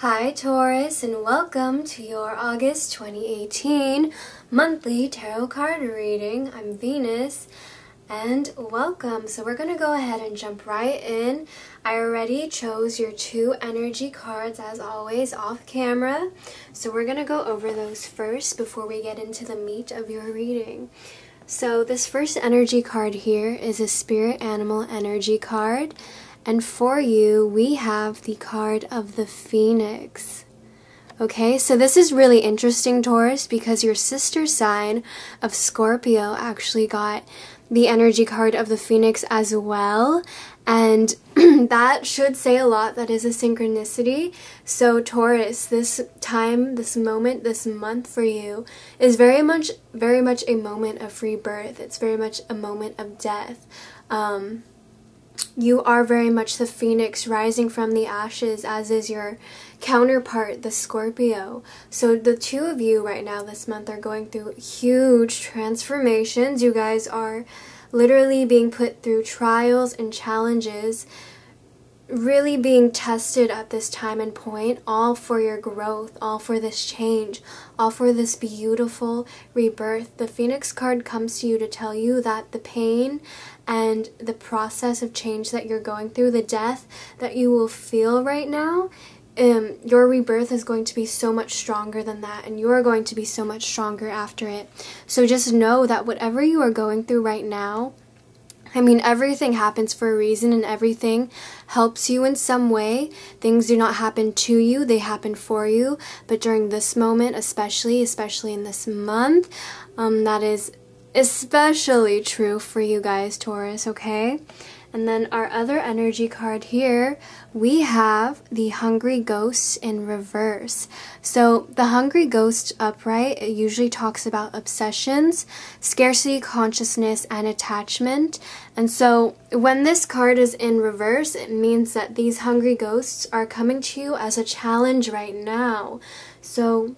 Hi Taurus, and welcome to your August 2018 monthly tarot card reading. I'm Venus, and welcome. So we're going to go ahead and jump right in. I already chose your two energy cards as always off camera, so we're going to go over those first before we get into the meat of your reading. So this first energy card here is a spirit animal energy card. And for you, we have the card of the Phoenix. Okay, so this is really interesting, Taurus, because your sister sign of Scorpio actually got the energy card of the Phoenix as well. And that should say a lot. That is a synchronicity. So Taurus, this time, this moment, this month for you is very much a moment of rebirth. It's very much a moment of death. You are very much the phoenix rising from the ashes, as is your counterpart, the Scorpio. So the two of you right now this month are going through huge transformations. You guys are literally being put through trials and challenges, really being tested at this time and point, all for your growth, all for this change, all for this beautiful rebirth. The Phoenix card comes to you to tell you that the pain and the process of change that you're going through, the death that you will feel right now, your rebirth is going to be so much stronger than that, and you are going to be so much stronger after it. So just know that whatever you are going through right now, I mean, everything happens for a reason, and everything helps you in some way. Things do not happen to you, they happen for you. But during this moment, especially in this month, that is especially true for you guys, Taurus, okay? And then our other energy card here, we have the Hungry Ghost in reverse. So the Hungry Ghost upright, it usually talks about obsessions, scarcity, consciousness, and attachment. And so when this card is in reverse, it means that these hungry ghosts are coming to you as a challenge right now. So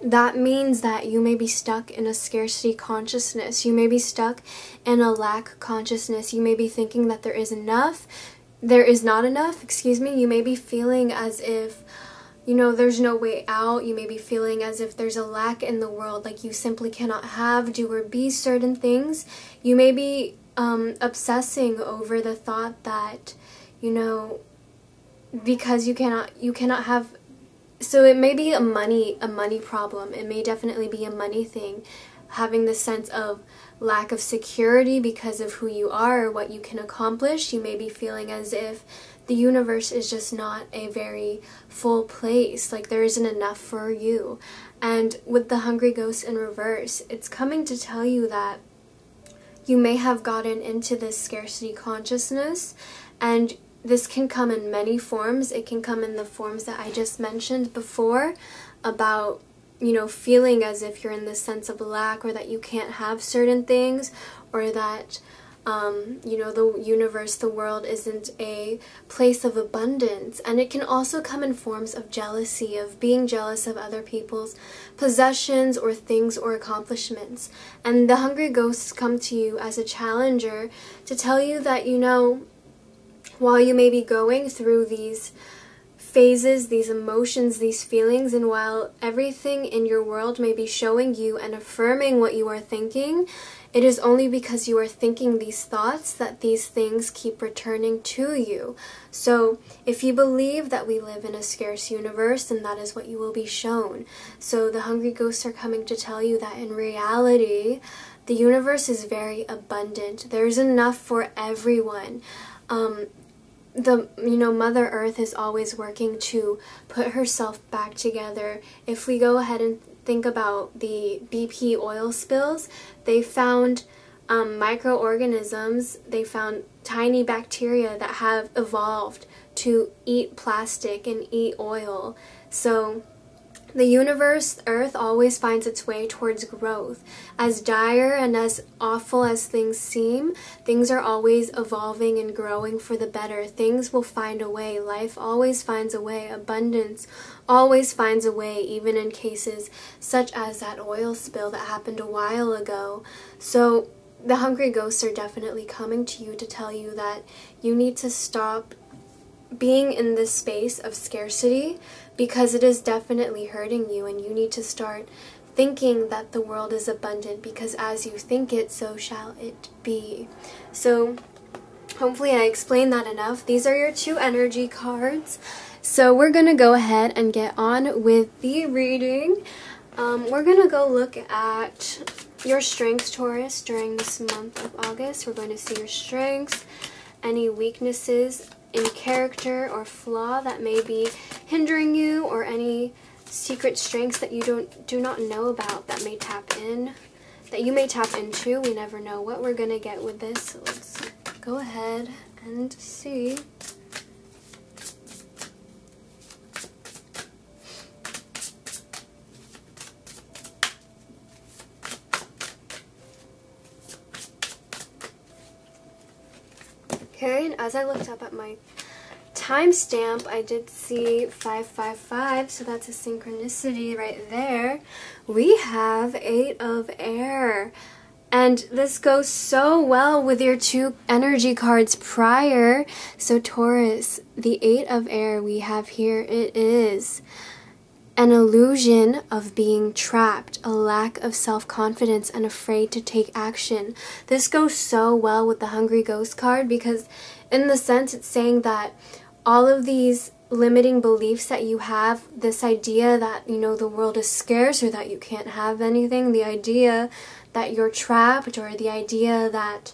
that means that you may be stuck in a scarcity consciousness. You may be stuck in a lack consciousness. You may be thinking that there is not enough, excuse me. You may be feeling as if, you know, there's no way out. You may be feeling as if there's a lack in the world, like you simply cannot have, do, or be certain things. You may be obsessing over the thought that, you know, because you cannot have. So it may be a money problem. It may definitely be a money thing, having the sense of lack of security because of who you are or what you can accomplish. You may be feeling as if the universe is just not a very full place, like there isn't enough for you. And with the Hungry Ghost in reverse, it's coming to tell you that you may have gotten into this scarcity consciousness, and this can come in many forms. It can come in the forms that I just mentioned before about, you know, feeling as if you're in this sense of lack, or that you can't have certain things, or that, you know, the universe, the world isn't a place of abundance. And it can also come in forms of jealousy, of being jealous of other people's possessions or things or accomplishments. And the Hungry Ghosts come to you as a challenger to tell you that, you know, while you may be going through these phases, these emotions, these feelings, and while everything in your world may be showing you and affirming what you are thinking, it is only because you are thinking these thoughts that these things keep returning to you. So if you believe that we live in a scarce universe, then that is what you will be shown. So the Hungry Ghosts are coming to tell you that in reality, the universe is very abundant. There's enough for everyone. Mother Earth is always working to put herself back together. If we go ahead and think about the BP oil spills, they found microorganisms, they found tiny bacteria that have evolved to eat plastic and eat oil. So the universe, Earth, always finds its way towards growth. As dire and as awful as things seem, things are always evolving and growing for the better. Things will find a way. Life always finds a way. Abundance always finds a way, even in cases such as that oil spill that happened a while ago. So the Hungry Ghosts are definitely coming to you to tell you that you need to stop being in this space of scarcity, because it is definitely hurting you, and you need to start thinking that the world is abundant, because as you think it, so shall it be. So hopefully I explained that enough. These are your 2 energy cards. So we're going to go ahead and get on with the reading. We're going to go look at your strengths, Taurus, during this month of August. We're going to see your strengths, any weaknesses in character or flaw that may be hindering you, or any secret strengths that you do not know about that may tap in, that you may tap into. We never know what we're going to get with this. So let's go ahead and see. Okay, and as I looked up at my timestamp, I did see 555, so that's a synchronicity right there. We have 8 of air, and this goes so well with your 2 energy cards prior. So Taurus, the 8 of air we have here, it is an illusion of being trapped, a lack of self-confidence, and afraid to take action. This goes so well with the Hungry Ghost card, because in the sense it's saying that all of these limiting beliefs that you have, this idea that, you know, the world is scarce, or that you can't have anything, the idea that you're trapped, or the idea that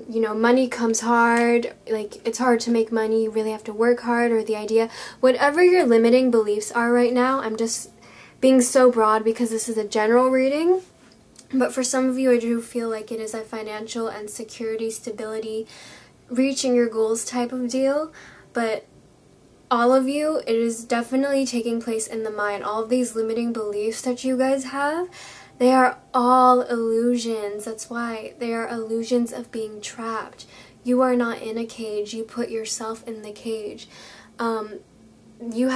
you know, money comes hard, like it's hard to make money, you really have to work hard, or the idea, whatever your limiting beliefs are right now. I'm just being so broad because this is a general reading, but for some of you I do feel like it is a financial and security, stability, reaching your goals type of deal. But all of you, it is definitely taking place in the mind. All of these limiting beliefs that you guys have, they are all illusions. That's why they are illusions of being trapped. You are not in a cage. You put yourself in the cage. You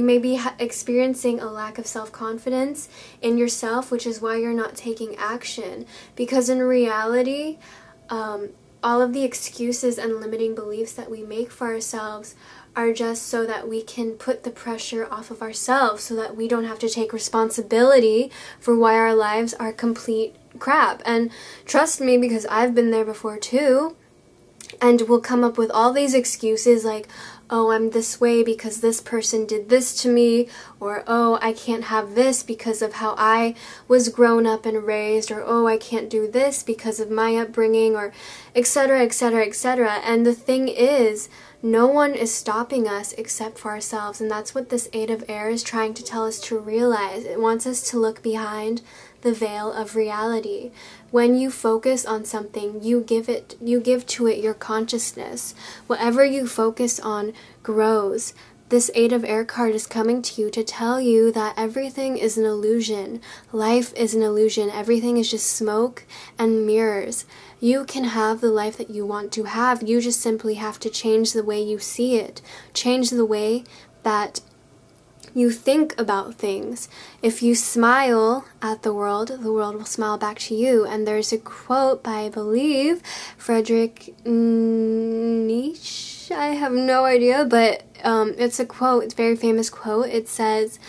may be experiencing a lack of self-confidence in yourself, which is why you're not taking action. Because in reality, all of the excuses and limiting beliefs that we make for ourselves are just so that we can put the pressure off of ourselves, so that we don't have to take responsibility for why our lives are complete crap. And trust me, because I've been there before too, and we'll come up with all these excuses like, oh, I'm this way because this person did this to me, or oh, I can't have this because of how I was grown up and raised, or oh, I can't do this because of my upbringing, or etc., etc., etc. And the thing is, no one is stopping us except for ourselves, and that's what this 8 of air is trying to tell us to realize. It wants us to look behind the veil of reality. When you focus on something, you give to it your consciousness. Whatever you focus on grows. This 8 of air card is coming to you to tell you that everything is an illusion. Life is an illusion. Everything is just smoke and mirrors. You can have the life that you want to have. You just simply have to change the way you see it. Change the way that you think about things. If you smile at the world will smile back to you. And there's a quote by, I believe, Friedrich Nietzsche. I have no idea, but it's a quote. It's a very famous quote. It says,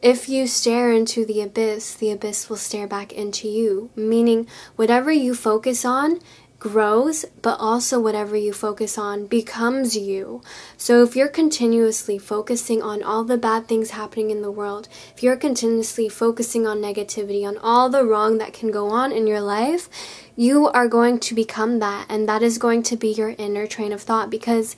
if you stare into the abyss will stare back into you. Meaning, whatever you focus on grows, but also whatever you focus on becomes you. So if you're continuously focusing on all the bad things happening in the world, if you're continuously focusing on negativity, on all the wrong that can go on in your life, you are going to become that, and that is going to be your inner train of thought, because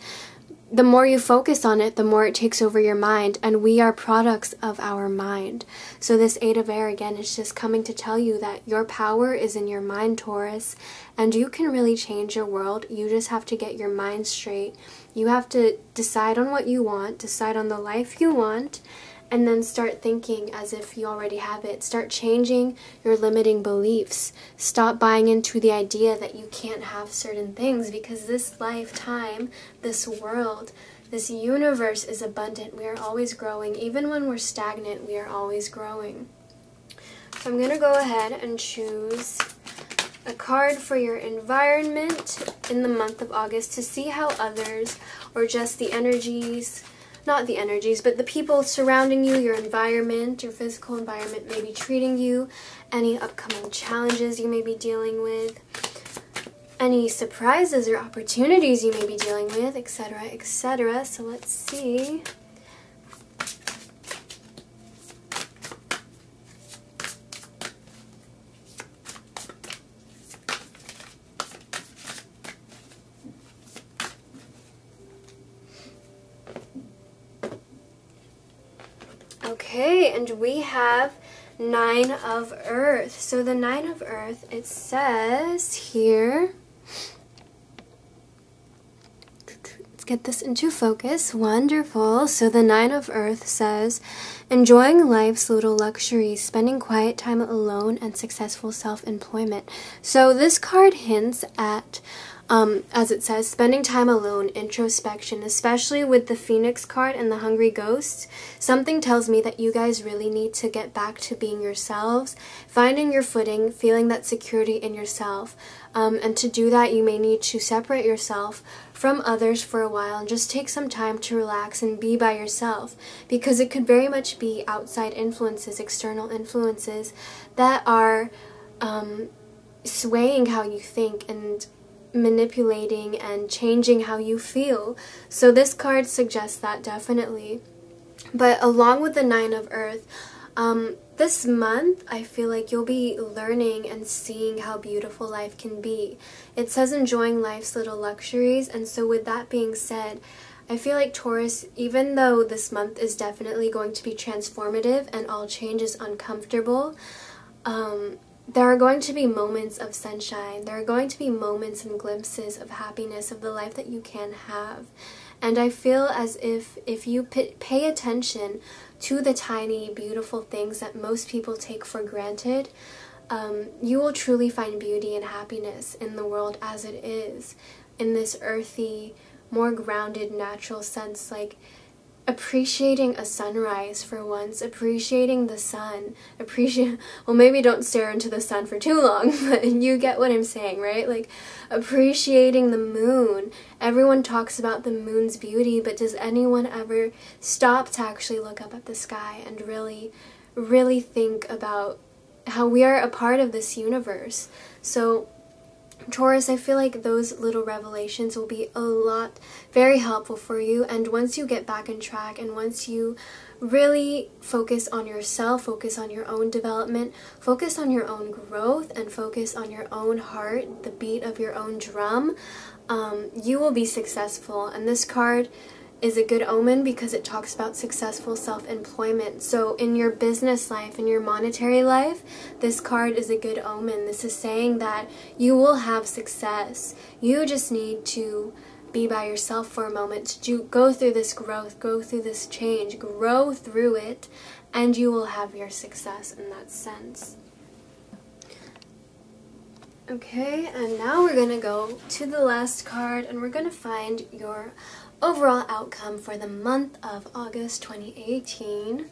the more you focus on it, the more it takes over your mind, and we are products of our mind. So this 8 of air, again, is just coming to tell you that your power is in your mind, Taurus, and you can really change your world. You just have to get your mind straight. You have to decide on what you want, decide on the life you want, and then start thinking as if you already have it. Start changing your limiting beliefs. Stop buying into the idea that you can't have certain things, because this lifetime, this world, this universe is abundant. We are always growing. Even when we're stagnant, we are always growing. So I'm going to go ahead and choose a card for your environment in the month of August to see how others, or just the energies, not the energies, but the people surrounding you, your environment, your physical environment may be treating you, any upcoming challenges you may be dealing with, any surprises or opportunities you may be dealing with, etc., etc. So let's see. Okay, and we have 9 of Earth. So the 9 of Earth, it says here, let's get this into focus. Wonderful. So the 9 of Earth says, enjoying life's little luxuries, spending quiet time alone, and successful self-employment. So this card hints at, as it says, spending time alone, introspection, especially with the Phoenix card and the Hungry Ghosts. Something tells me that you guys really need to get back to being yourselves, finding your footing, feeling that security in yourself. And to do that, you may need to separate yourself from others for a while and just take some time to relax and be by yourself, because it could very much be outside influences, external influences that are swaying how you think and manipulating and changing how you feel. So this card suggests that definitely. But along with the 9 of Earth, this month I feel like you'll be learning and seeing how beautiful life can be. It says enjoying life's little luxuries, and so with that being said, I feel like Taurus, even though this month is definitely going to be transformative and all change is uncomfortable, there are going to be moments of sunshine. There are going to be moments and glimpses of happiness, of the life that you can have. And I feel as if you pay attention to the tiny, beautiful things that most people take for granted, you will truly find beauty and happiness in the world as it is, in this earthy, more grounded, natural sense, like appreciating a sunrise for once, appreciating the sun, well, maybe don't stare into the sun for too long, but you get what I'm saying, right? Like appreciating the moon. Everyone talks about the moon's beauty, but does anyone ever stop to actually look up at the sky and really, really think about how we are a part of this universe? So Taurus, I feel like those little revelations will be very helpful for you, and once you get back on track and once you really focus on yourself, focus on your own development, focus on your own growth, and focus on your own heart, the beat of your own drum, you will be successful. And this card is a good omen because it talks about successful self-employment. So in your business life, in your monetary life, this card is a good omen. This is saying that you will have success. You just need to be by yourself for a moment, to go through this growth, go through this change, grow through it, and you will have your success in that sense. Okay, and now we're going to go to the last card, and we're going to find your overall outcome for the month of August 2018.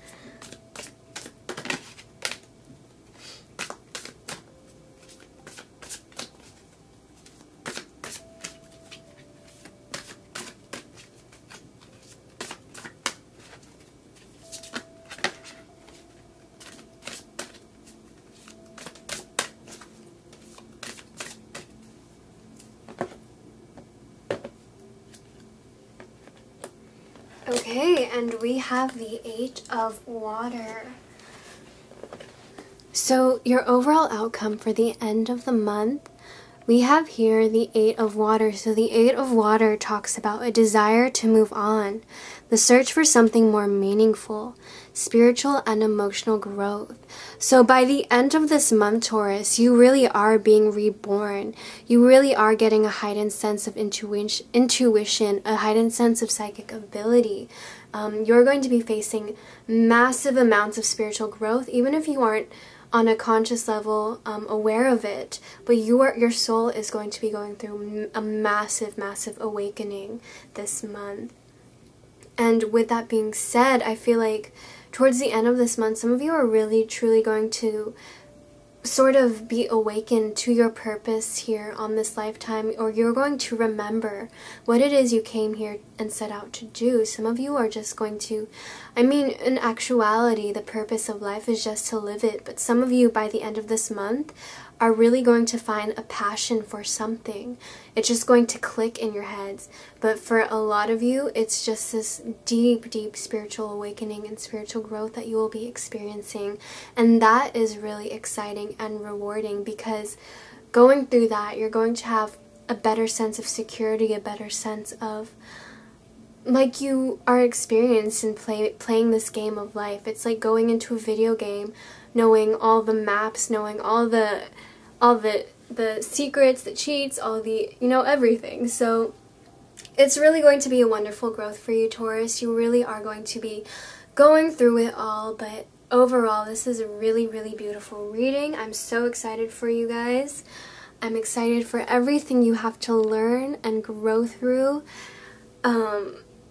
Okay, and we have the 8 of Water. So your overall outcome for the end of the month, we have here the 8 of Water. So the 8 of Water talks about a desire to move on, the search for something more meaningful, spiritual and emotional growth. So by the end of this month, Taurus, you really are being reborn. You really are getting a heightened sense of intuition, a heightened sense of psychic ability. You're going to be facing massive amounts of spiritual growth, even if you aren't on a conscious level aware of it. But your soul is going to be going through a massive, massive awakening this month. And with that being said, I feel like towards the end of this month, some of you are really, truly going to sort of be awakened to your purpose here on this lifetime, or you're going to remember what it is you came here and set out to do. Some of you are just going to, I mean, in actuality, the purpose of life is just to live it, but some of you by the end of this month are really going to find a passion for something. It's just going to click in your heads. But for a lot of you, it's just this deep, deep spiritual awakening and spiritual growth that you will be experiencing. And that is really exciting and rewarding, because going through that, you're going to have a better sense of security, a better sense of like you are experienced in playing this game of life. It's like going into a video game, knowing all the maps, knowing all the secrets, the cheats, all the, you know, everything. So it's really going to be a wonderful growth for you, Taurus. You really are going to be going through it all, but overall, this is a really, really beautiful reading. I'm so excited for you guys. I'm excited for everything you have to learn and grow through.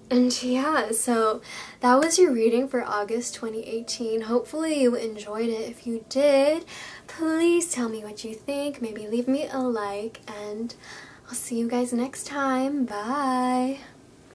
And yeah, so that was your reading for August 2018. Hopefully you enjoyed it. If you did, please tell me what you think. Maybe leave me a like, and I'll see you guys next time. Bye!